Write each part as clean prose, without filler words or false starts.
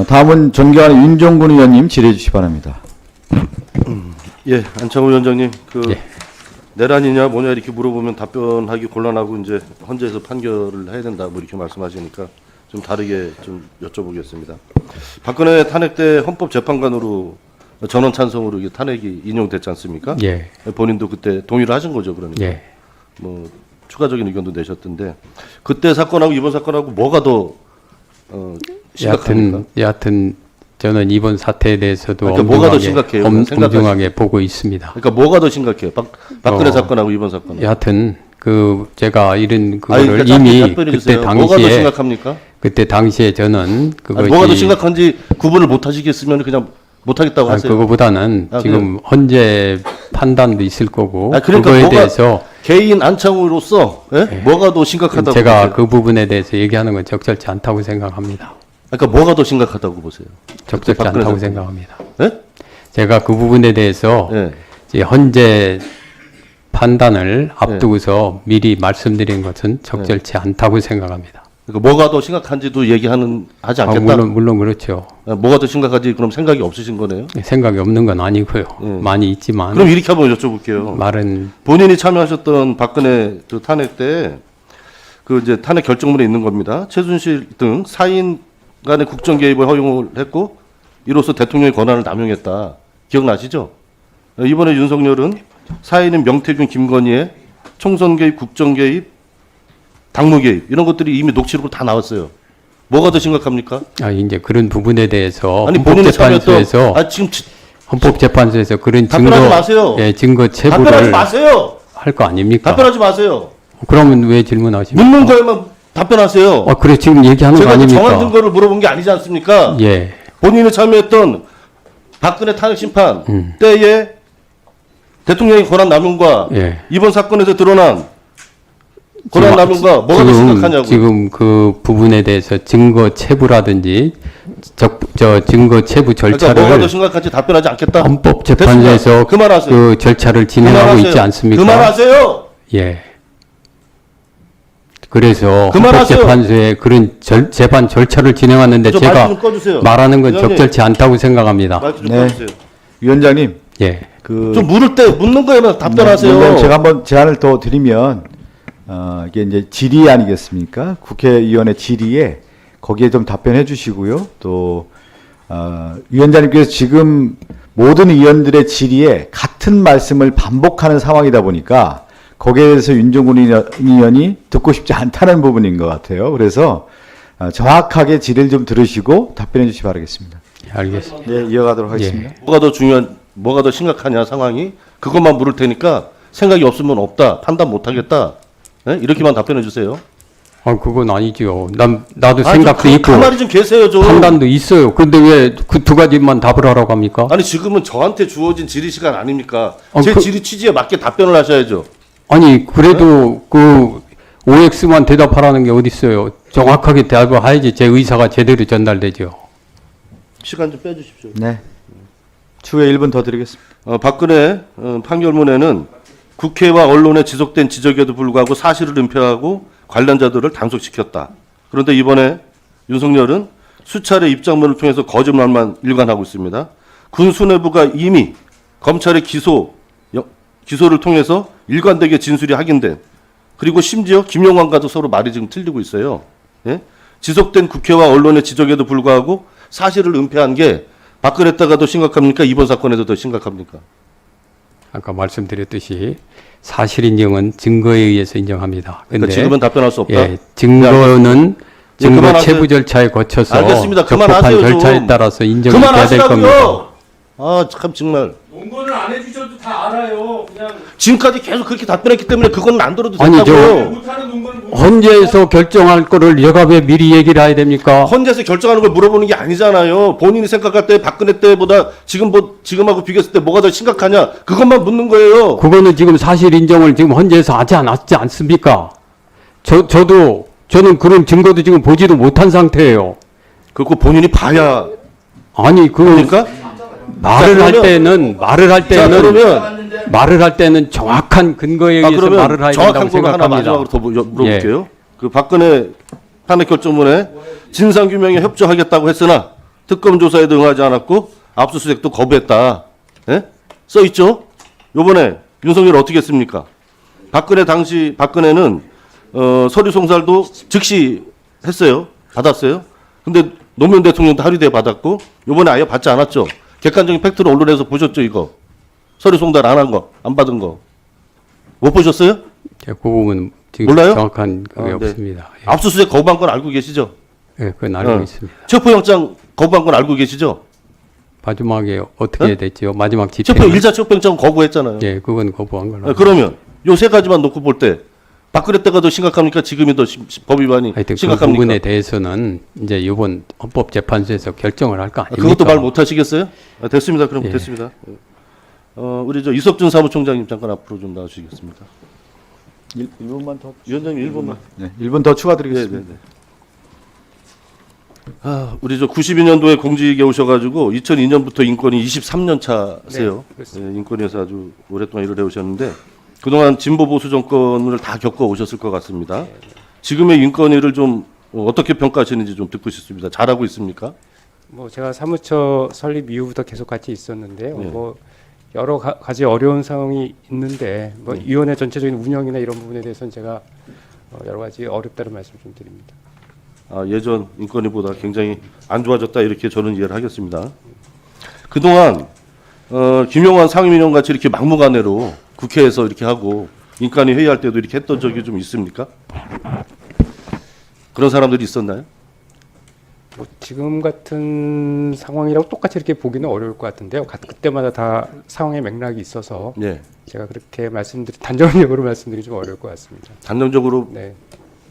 다음은 존경하는 윤종군 의원님 질의해 주시기 바랍니다. 예, 안창호 위원장님, 예. 내란이냐 뭐냐 이렇게 물어보면 답변하기 곤란하고 이제 헌재에서 판결을 해야 된다 뭐 이렇게 말씀하시니까 좀 다르게 좀 여쭤보겠습니다. 박근혜 탄핵 때 헌법재판관으로 전원 찬성으로 이게 탄핵이 인용됐지 않습니까? 예. 본인도 그때 동의를 하신 거죠, 그러니까. 예. 뭐 추가적인 의견도 내셨던데 그때 사건하고 이번 사건하고 뭐가 더 심각합니까? 여하튼 저는 이번 사태에 대해서도 그러니까 뭐가 더 심각해요? 엄중하게 보고 있습니다. 그러니까 뭐가 더 심각해요? 박근혜 사건하고 이번 사건은? 여하튼 제가 이런 그거를 그러니까 이미 답변해 그때 주세요. 뭐가 더 당시에 심각합니까? 그때 당시에 저는 그것이 뭐가 더 심각한지 구분을 못 하시겠으면 그냥 못 하겠다고 하세요. 그거보다는 지금 헌재 판단도 있을 거고 그러니까 그거에 뭐가 대해서 개인 안창호로서 뭐가 더 심각하다고 제가 보세요? 그 부분에 대해서 얘기하는 건 적절치 않다고 생각합니다. 그러니까 뭐가 더 심각하다고 보세요? 적절치 박근혜 않다고 사건. 생각합니다. 예? 제가 그 부분에 대해서 예. 이제 헌재 판단을 앞두고서 미리 말씀드린 것은 적절치 않다고 생각합니다. 그러니까 뭐가 더 심각한지도 하지 않겠다. 물론 그렇죠. 뭐가 더 심각한지 그럼 생각이 없으신 거네요. 생각이 없는 건 아니고요. 많이 있지만 그럼 이렇게 한번 여쭤볼게요. 말은 본인이 참여하셨던 박근혜 그 탄핵 때 그 이제 탄핵 결정문에 있는 겁니다. 최순실 등 사인 간의 국정 개입을 허용을 했고 이로써 대통령의 권한을 남용했다. 기억나시죠? 이번에 윤석열은 사인인 명태균, 김건희의 총선 개입, 국정 개입, 당무 개입 이런 것들이 이미 녹취록으로 다 나왔어요. 뭐가 더 심각합니까? 이제 그런 부분에 대해서 아니 본인이 참여했던 헌법재판소에서 지금 헌법재판소에서 그런 답변하지 마세요. 증거 답변하지 체부를 마세요. 할 거 아닙니까? 답변하지 마세요. 그러면 왜 질문하십니까? 묻는 거에만 답변하세요. 그래 지금 얘기하는 거 제가 아닙니까? 정한 증거를 물어본 게 아니지 않습니까? 예. 본인이 참여했던 박근혜 탄핵 심판 때에 대통령의 권한 남용과 예. 이번 사건에서 드러난 권한 남용과 뭐가 더 심각하냐고요. 지금 그 부분에 대해서 증거 체부라든지 증거 체부 그러니까 절차를 뭐가 더 심각한지 답변하지 않겠다. 헌법재판소에서 됐습니다. 그만하세요. 그 절차를 진행하고 그만하세요. 있지 않습니까? 그만하세요. 예. 그래서 그만하세요. 헌법재판소에 그런 재판 절차를 진행하는데 저 제가 마이크 좀 꺼주세요. 말하는 건 위원님. 적절치 않다고 생각합니다. 마이크 좀 네. 꺼주세요. 위원장님, 예. 그 묻는 거에만 답변하세요. 위원장님, 제가 한번 제안을 더 드리면 이게 이제 질의 아니겠습니까? 국회의원의 질의에 거기에 좀 답변해 주시고요. 또 위원장님께서 지금 모든 의원들의 질의에 같은 말씀을 반복하는 상황이다 보니까 거기에 대해서 윤종군 의원이 듣고 싶지 않다는 부분인 것 같아요. 그래서 정확하게 질의를 좀 들으시고 답변해 주시기 바라겠습니다. 예, 알겠습니다. 네, 이어가도록 하겠습니다. 뭐가 더 심각하냐 상황이 그것만 물을 테니까 생각이 없으면 없다, 판단 못 하겠다. 네? 이렇게만 답변해 주세요. 그건 아니죠. 나도 좀 생각도 있고 가만히 좀 계세요, 좀. 판단도 있어요. 그런데 왜 그 두 가지만 답을 하라고 합니까? 아니 지금은 저한테 주어진 질의 시간 아닙니까? 아, 제 질의 취지에 맞게 답변을 하셔야죠. 아니 그래도 그 OX만 대답하라는 게 어디 있어요? 정확하게 대답을 해야지 제 의사가 제대로 전달되죠. 시간 좀 빼주십시오. 네. 추후에 1분 더 드리겠습니다. 박근혜 판결문에는 국회와 언론에 지속된 지적에도 불구하고 사실을 은폐하고 관련자들을 단속시켰다. 그런데 이번에 윤석열은 수차례 입장문을 통해서 거짓말만 일관하고 있습니다. 군 수뇌부가 이미 검찰의 기소를 통해서 일관되게 진술이 확인된, 그리고 심지어 김용환과도 서로 말이 지금 틀리고 있어요. 예? 지속된 국회와 언론의 지적에도 불구하고 사실을 은폐한 게 박근혜 때가 더 심각합니까? 이번 사건에서 더 심각합니까? 아까 말씀드렸듯이 사실 인정은 증거에 의해서 인정합니다. 근데 그러니까 지금은 답변할 수 없다. 예, 증거는 예, 증거 그만하세요. 체부 절차에 거쳐서 알겠습니다. 적법한 그만하세요, 절차에 좀. 따라서 인정이 돼야 될 겁니다. 그만하시라고요. 아, 참 정말. 논거는 안 해주셔도 다 알아요. 그냥 지금까지 계속 그렇게 답변했기 때문에 그건 안 들어도 아니, 된다고요. 못하는 논거는 못. 헌재에서 결정할 거를 내가 왜 미리 얘기를 해야 됩니까? 헌재에서 결정하는 걸 물어보는 게 아니잖아요. 본인이 생각할 때 박근혜 때보다 지금하고 비교했을 때 뭐가 더 심각하냐 그것만 묻는 거예요. 그거는 지금 사실 인정을 지금 헌재에서 하지 않습니까? 저는 그런 증거도 지금 보지도 못한 상태예요. 그거 본인이 봐야 아니 그러니까 말을 할 자, 때는 정확한 근거에 의해서 그러면 말을 해야 정확한 된다고 거로 하나 생각합니다. 마지막으로 더 물어볼게요. 그 박근혜 탄핵 결정문에 진상규명에 협조하겠다고 했으나 특검 조사에도 응하지 않았고 압수수색도 거부했다. 예? 써 있죠? 요번에 윤석열 어떻게 했습니까? 박근혜는 서류 송달도 즉시 했어요. 받았어요. 근데 노무현 대통령도 하루에 받았고 요번에 아예 받지 않았죠. 객관적인 팩트를 언론에서 보셨죠, 이거? 서류 송달 안 한 거, 안 받은 거. 못 보셨어요? 그 부분은 지금 몰라요? 정확한 그게 네. 없습니다. 예. 압수수색 거부한 건 알고 계시죠? 예, 그건 알고 어. 있습니다. 체포영장 거부한 건 알고 계시죠? 마지막에 어떻게 됐지요? 마지막 집행. 체포 일자 체포영장 거부했잖아요. 예, 그건 거부한 걸로. 그러면 요 세 가지만 놓고 볼 때 박근혜 때가 더 심각합니까? 지금이 더 법 위반이 하여튼 그 심각합니까? 부분에 대해서는 이제 이번 헌법재판소에서 결정을 할 거 아닙니까? 그것도 말 못하시겠어요? 됐습니다. 그럼 예. 됐습니다. 우리 저 이석준 사무총장님 잠깐 앞으로 좀 나와주시겠습니까? 1분만 더. 위원장님 1분만. 네, 1분 더 추가드리겠습니다. 네네네. 우리 저 92년도에 공직에 오셔가지고 2002년부터 인권위 23년 차세요. 네, 인권위에서 아주 오랫동안 일을 해오셨는데 그동안 진보 보수 정권을 다 겪어 오셨을 것 같습니다. 지금의 인권위를 좀 어떻게 평가하시는지 좀 듣고 싶습니다. 잘하고 있습니까? 뭐 제가 사무처 설립 이후부터 계속 같이 있었는데요. 네. 뭐 여러 가지 어려운 상황이 있는데 뭐 위원회 전체적인 운영이나 이런 부분에 대해서는 제가 여러 가지 어렵다는 말씀 좀 드립니다. 예전 인권위보다 굉장히 안 좋아졌다 이렇게 저는 이해를 하겠습니다. 그동안 김용환 상임위원 같이 이렇게 막무가내로 국회에서 이렇게 하고 인권위 회의할 때도 이렇게 했던 적이 좀 있습니까? 그런 사람들이 있었나요? 뭐 지금 같은 상황이라고 똑같이 이렇게 보기는 어려울 것 같은데요. 그때마다 다 상황의 맥락이 있어서 네. 제가 그렇게 단정적으로 말씀드리기 좀 어려울 것 같습니다. 단정적으로 네.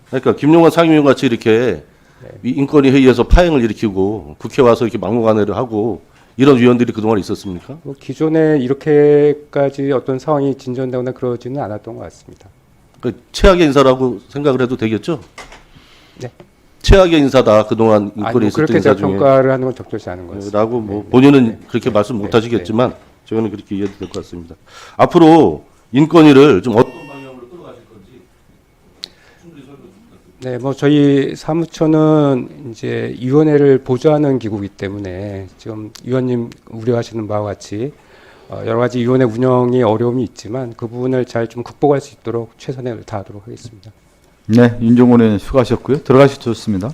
그러니까 김용환 상임위원 같이 이렇게 이 인권위 회의에서 파행을 일으키고 국회 와서 이렇게 막무가내를 하고 이런 위원들이 그동안 있었습니까? 뭐 기존에 이렇게까지 어떤 상황이 진전되거나 그러지는 않았던 것 같습니다. 그 최악의 인사라고 생각을 해도 되겠죠? 네. 최악의 인사다 그동안 아니, 인권위 뭐 있었던 그렇게 인사 제가 중에 평가를 하는 건 적절치 않은 것 같습니다. 라고 뭐 본인은 그렇게 말씀 못 하시겠지만 저는 그렇게 이해도 될 것 같습니다. 앞으로 인권위를 좀 어떤 방향으로 끌어가실 건지 충분히 설명 좀 부탁드립니다. 네, 뭐 저희 사무처는 이제 위원회를 보좌하는 기구이기 때문에 지금 위원님 우려하시는 바와 같이 여러 가지 위원회 운영이 어려움이 있지만 그 부분을 잘 좀 극복할 수 있도록 최선을 다하도록 하겠습니다. 네, 윤종원 의원 수고하셨고요. 들어가시죠. 좋습니다.